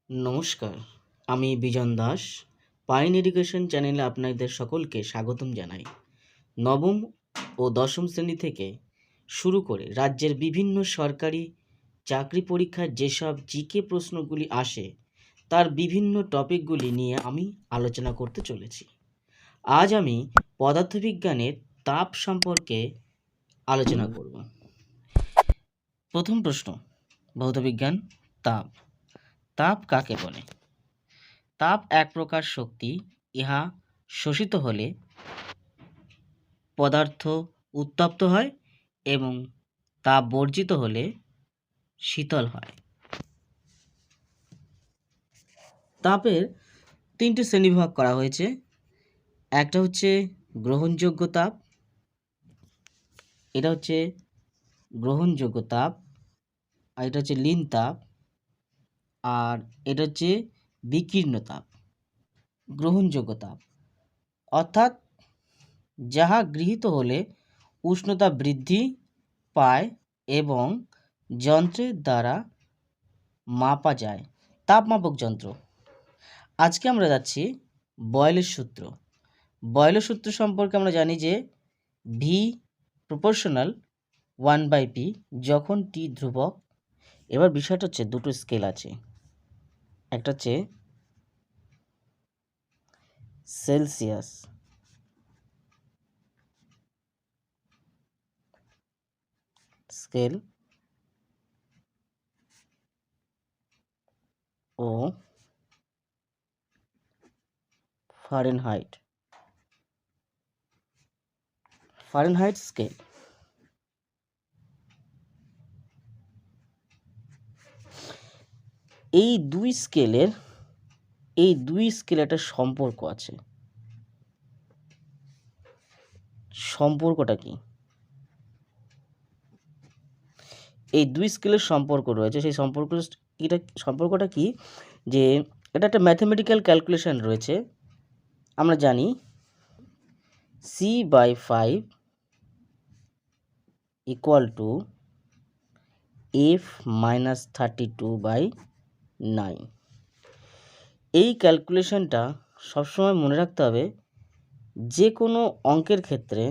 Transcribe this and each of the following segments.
নমস্কার, আমি বিজন Das. Pine education চ্যানেলে আপনাদের সকলকে স্বাগতম জানাই। নবম ও দশম শ্রেণী থেকে শুরু করে রাজ্যের বিভিন্ন সরকারি চাকরি পরীক্ষার যেসব জিকে প্রশ্নগুলি আসে তার বিভিন্ন টপিকগুলি নিয়ে আমি আলোচনা করতে চলেছি। আজ আমি পদার্থবিজ্ঞানের তাপ সম্পর্কে আলোচনা করব। প্রথম প্রশ্ন, ভৌতবিজ্ঞান তাপ। তাপ কাকে বলে? তাপ এক প্রকার শক্তি, ইহা শোষিত হলে পদার্থ উত্তপ্ত হয় এবং তাপ বর্জিত হলে শীতল হয়। তাপের তিনটি শ্রেণীবিভাগ করা হয়েছে। একটা হচ্ছে গ্রহণযোগ্য তাপ, এটা হচ্ছে গ্রহণযোগ্য তাপ, আর এটা হচ্ছে লীন তাপ, আর এটা হচ্ছে বিকীর্ণ তাপ। গ্রহণযোগ্য তাপ অর্থাৎ যাহা গৃহীত হলে উষ্ণতা বৃদ্ধি পায় এবং যন্ত্রের দ্বারা মাপা যায়, তাপমাপক যন্ত্র। আজকে আমরা যাচ্ছি বয়েলের সূত্র। বয়েলের সূত্র সম্পর্কে আমরা জানি যে ভি প্রপোর্শনাল 1/p যখন টি ধ্রুবক। এবার বিষয়টা হচ্ছে দুটো স্কেল আছে, একটা হচ্ছে সেলসিয়াস স্কেল ও ফারেনহাইট স্কেল। এই দুই স্কেলের একটা সম্পর্ক আছে। সম্পর্কটা কি? এই দুই স্কেলের সম্পর্ক রয়েছে, সেই সম্পর্কটা কি যে এটা একটা ম্যাথমেটিক্যাল ক্যালকুলেশন রয়েছে। আমরা জানি C/5 ইকুয়াল টু F-32/9। এই ক্যালকুলেশনটা সবসময় মনে রাখতে হবে। যে কোনো অঙ্কের ক্ষেত্রে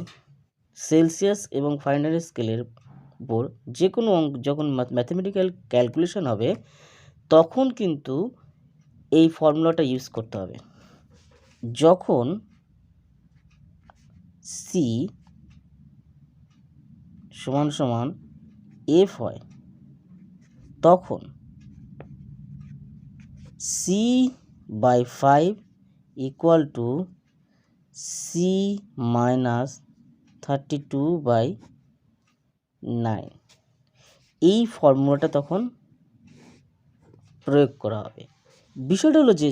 সেলসিয়াস এবং ফারেনহাইট স্কেলের উপর যে কোনো অঙ্ক যখন ম্যাথমেটিক্যাল ক্যালকুলেশন হবে তখন কিন্তু এই ফর্মুলাটা ইউজ করতে হবে। যখন C সমান সমান F হয় তখন C/5 ইকুয়াল টু C-32/9। এই ফর্মুলাটা তখন প্রয়োগ করা হবে। বিষয়টা হলো যে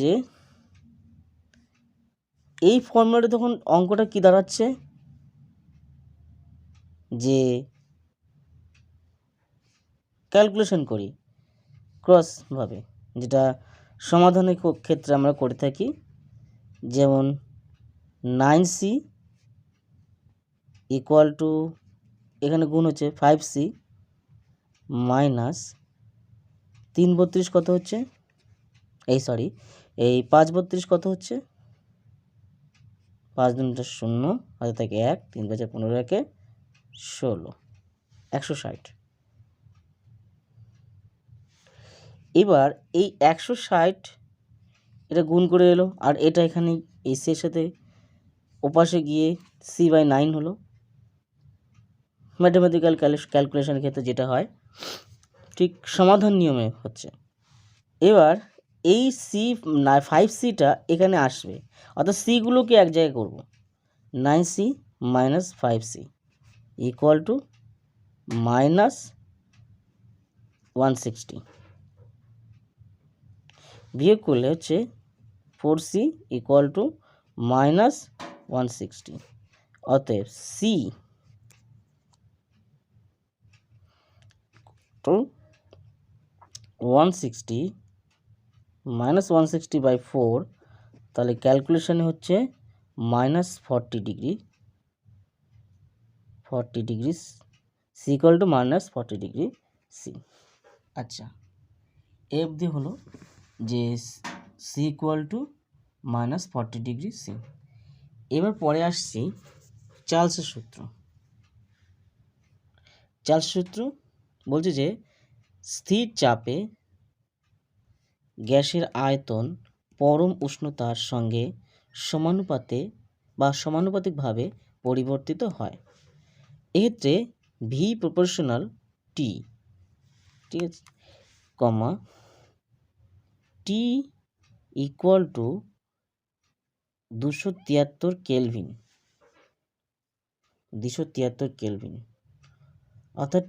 এই ফর্মুলাটা তখন অঙ্কটা কি দাঁড়াচ্ছে যে ক্যালকুলেশন করি ক্রসভাবে, যেটা সমাধানের ক্ষেত্রে আমরা করে থাকি। যেমন 9C ইকুয়াল টু, এখানে গুণ হচ্ছে 5C মাইনাস 3/32 কত হচ্ছে, এই 5/32 কত হচ্ছে, 5 দুগুণে 0, হাতে থাকে 1, 3 5 15, 1 16, 160। এবার এই 160 এটা গুণ করে এলো, আর এটা এখানে এই C এর সাথে ওপাশে গিয়ে C/9 হলো। ম্যাথমেটিক্যাল ক্যালকুলেশনের ক্ষেত্রে যেটা হয় ঠিক সমাধান নিয়মে হচ্ছে। এবার এই C5Cটা এখানে আসবে, অর্থাৎ সিগুলোকে এক জায়গায় করব। 9C minus 5C equal to minus 160। বিয়োগ করলে হচ্ছে 4C ইকুয়াল টু মাইনাস 160। অতএব C টু 160 মাইনাস 160/4, তাহলে ক্যালকুলেশানে হচ্ছে minus 40 degree C equal to minus 40 degree C। আচ্ছা, এ অবধি হলো যে C equal to minus 40 degree C. এবার পরে আসছি চার্লসের সূত্র। চার্লসের সূত্র বলছে যে স্থির চাপে গ্যাসের আয়তন পরম উষ্ণতার সঙ্গে সমানুপাতিকভাবে পরিবর্তিত হয়। এক্ষেত্রে ভি প্রপোর্শনাল টি, ঠিক আছে, কমা T equal to 273 kelvin, 273 kelvin, অর্থাৎ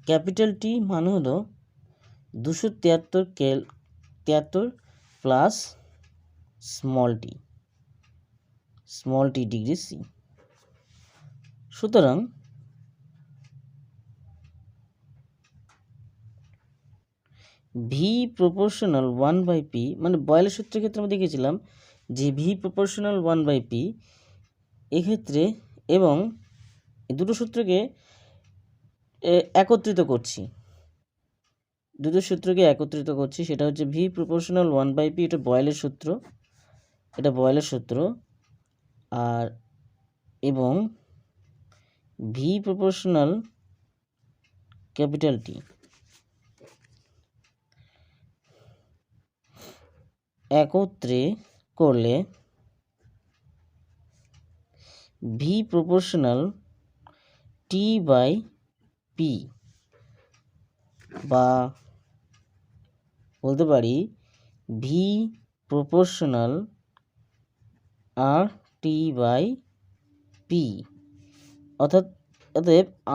ক্যাপিটাল টি মানে হলো 273 plus small T degree C. সুতরাং ভি প্রপোর্শনাল 1/p, মানে বয়েলের সূত্রের ক্ষেত্রে আমরা দেখেছিলাম যে ভি প্রপোর্শনাল 1/p এক্ষেত্রে, এবং দুটো সূত্রকে একত্রিত করছি, সেটা হচ্ছে ভি প্রপোর্শনাল 1/p, এটা বয়েলের সূত্র, আর এবং ভি প্রপোর্শনাল ক্যাপিটাল টি একত্রে করলে V proportional T by P, বা বলতে পারি V proportional R T by P, অর্থাৎ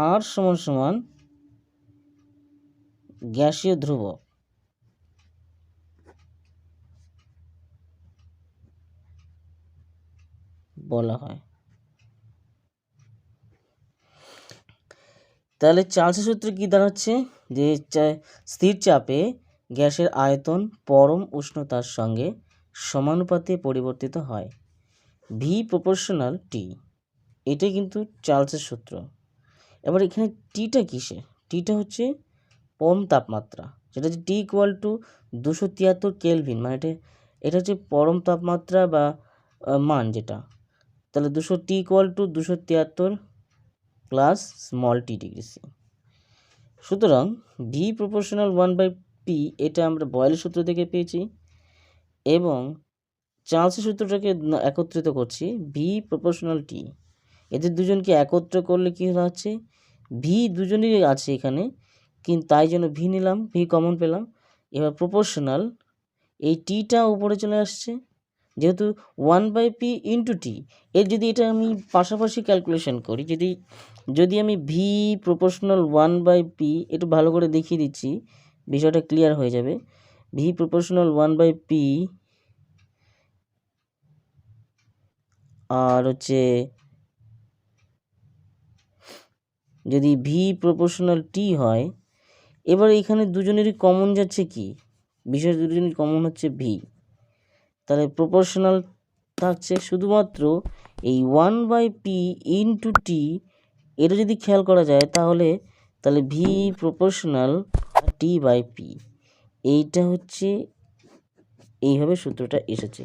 আর সমান সমান গ্যাসীয় ধ্রুবক বলা হয়। তাহলে চার্লসের সূত্র কি দাঁড়াচ্ছে, যে স্থির চাপে গ্যাসের আয়তন পরম উষ্ণতার সঙ্গে সমানুপাতে পরিবর্তিত হয়, ভি প্রপোর্শনাল টি, এটাই কিন্তু চার্লসের সূত্র। এবার এখানে টিটা কিসে, টিটা হচ্ছে পরম তাপমাত্রা, যেটা হচ্ছে টি ইকুয়াল টু 273 কেলভিন, মানে এটা হচ্ছে পরম তাপমাত্রা বা মান যেটা, তাহলে T equal to 273 plus small T degree C. সুতরাং ভি প্রপোর্শনাল 1/p এটা আমরা বয়েলের সূত্র থেকে পেয়েছি, এবং চার্লসের সূত্রটাকে একত্রিত করছি ভি প্রপোর্শনাল টি, এদের দুজনকে একত্র করলে কি হচ্ছে, ভি দুজনেরই আছে এখানে, কিন্তু তাই জন্য ভি নিলাম, ভি কমন পেলাম। এবার প্রপোর্শনাল, এই টিটা উপরে চলে আসছে, যেহেতু 1/p ইন্টু টি, এর যদি এটা আমি পাশাপাশি ক্যালকুলেশন করি, যদি আমি ভি প্রপোর্শনাল 1/p, একটু ভালো করে দেখিয়ে দিচ্ছি, বিষয়টা ক্লিয়ার হয়ে যাবে। ভি প্রপোর্শনাল 1/p আর হচ্ছে যদি ভি প্রপোর্শনাল টি হয়, এবার এখানে দুজনেরই কমন যাচ্ছে কি, বিষয় দুজনেরই কমন হচ্ছে ভি, তাহলে প্রপোর্শনাল থাকছে শুধুমাত্র এই 1/p ইন্টু টি, এটা যদি খেয়াল করা যায় তাহলে V proportional T by P, এইটা হচ্ছে এইভাবে সূত্রটা এসেছে।